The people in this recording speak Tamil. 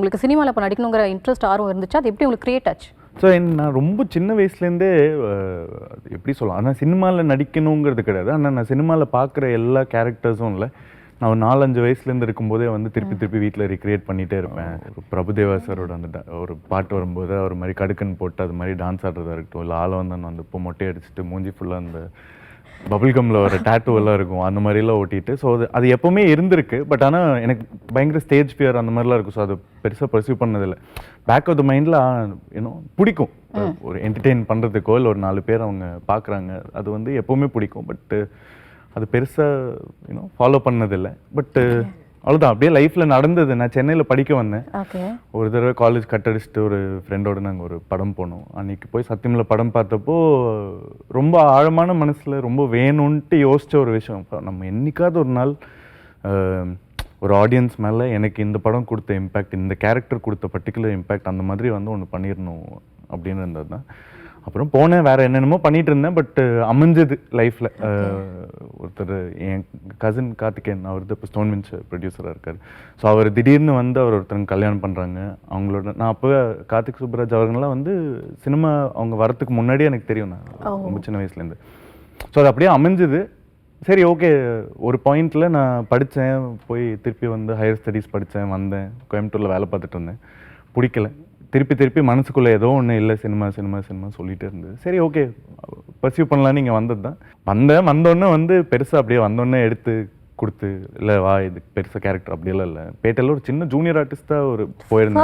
உங்களுக்கு சினிமாவில் இப்போ நடிக்கணுங்கிற இன்ட்ரெஸ்ட் ஆர்வம் இருந்துச்சு, அது எப்படி உங்களுக்கு கிரியேட் ஆச்சு? ஸோ நான் ரொம்ப சின்ன வயசுலேருந்தே எப்படி சொல்லலாம், ஆனால் சினிமாவில் நடிக்கணுங்கிறது கிடையாது. ஆனால் நான் சினிமாவில் பார்க்குற எல்லா கேரக்டர்ஸும் இல்லை, நான் ஒரு 4-5 வயசுலேருந்து இருக்கும்போதே வந்து திருப்பி வீட்டில் ரீக்ரியேட் பண்ணிகிட்டே இருப்பேன். ஒரு பிரபுதேவா சாரோட அந்த ஒரு பாட்டு வரும்போது ஒரு மாதிரி கடுக்கன் போட்டு அது மாதிரி டான்ஸ் ஆடுறதா இருக்கட்டும், இல்லை ஆளவந்தன் வந்து இப்போ மொட்டை அடிச்சுட்டு மூஞ்சி ஃபுல்லாக அந்த பபிள்கம்மில் ஒரு டேட்டூ எல்லாம் இருக்கும், அந்த மாதிரிலாம் ஓட்டிட்டு. ஸோ அது எப்போவுமே இருந்திருக்கு. பட் ஆனால் எனக்கு பயங்கர ஸ்டேஜ் ஃபியர் அந்த மாதிரிலாம் இருக்கும். ஸோ அது பெருசாக பர்சியூ பண்ணதில்லை. பேக் ஆஃப் த மைண்டில் பிடிக்கும், ஒரு என்டர்டெயின் பண்ணுறதுக்கோ இல்லை ஒரு 4 பேர் அவங்க பார்க்குறாங்க, அது வந்து எப்போவுமே பிடிக்கும். பட்டு அது பெருசாக ஃபாலோ பண்ணதில்லை. பட்டு அவ்வளோதான், அப்படியே லைஃப்பில் நடந்தது. நான் சென்னையில் படிக்க வந்தேன். ஒரு தடவை காலேஜ் கட் அடிச்சுட்டு ஒரு ஃப்ரெண்டோடு நாங்கள் ஒரு படம் போனோம். அன்றைக்கி போய் சத்தியமில் படம் பார்த்தப்போ ரொம்ப ஆழமான மனசில் ரொம்ப வேணும்ன்ட்டு யோசித்த ஒரு விஷயம், நம்ம என்றைக்காவது ஒரு நாள் ஒரு ஆடியன்ஸ் மேலே எனக்கு இந்த படம் கொடுத்த இம்பேக்ட், இந்த கேரக்டர் கொடுத்த பர்டிகுலர் இம்பேக்ட், அந்த மாதிரி வந்து ஒன்று பண்ணிடணும் அப்படின்னு இருந்தது தான். அப்புறம் போனேன், வேறு என்னென்னமோ பண்ணிகிட்டு இருந்தேன். பட் அமைஞ்சது லைஃப்பில். ஒருத்தர் என் கசின் கார்த்திகேயன், அவர் இப்போ ஸ்டோன் வின்ச் ப்ரொடியூசராக இருக்கார். ஸோ அவர் திடீர்னு வந்து அவர் ஒருத்தருக்கு கல்யாணம் பண்ணுறாங்க. அவங்களோட நான் அப்போ கார்த்திக் சுப்புராஜ் அவர்கள்லாம் வந்து சினிமா அவங்க வரத்துக்கு முன்னாடியே எனக்கு தெரியும், நான் ரொம்ப சின்ன வயசுலேருந்து. ஸோ அது அப்படியே அமைஞ்சுது. சரி, ஓகே. ஒரு பாயிண்டில் நான் படித்தேன், போய் திருப்பி வந்து ஹையர் ஸ்டடீஸ் படித்தேன், வந்தேன், கோயம்புத்தூரில் வேலை பார்த்துட்டு இருந்தேன். பிடிக்கல. திருப்பி மனசுக்குள்ளே ஏதோ ஒன்று இல்லை, சினிமா சொல்லிகிட்டே இருந்தது. சரி, ஓகே, பர்சியூ பண்ணலான்னு இங்கே வந்தது தான். வந்தோடனே வந்து பெருசாக அப்படியே வந்தோடனே எடுத்து கொடுத்து, இல்லை வா இது பெருசாக கேரக்டர் அப்படியெல்லாம் இல்லை. பேட்டையில் ஒரு சின்ன ஜூனியர் ஆர்டிஸ்ட்டாக ஒரு போயிருந்தேன்.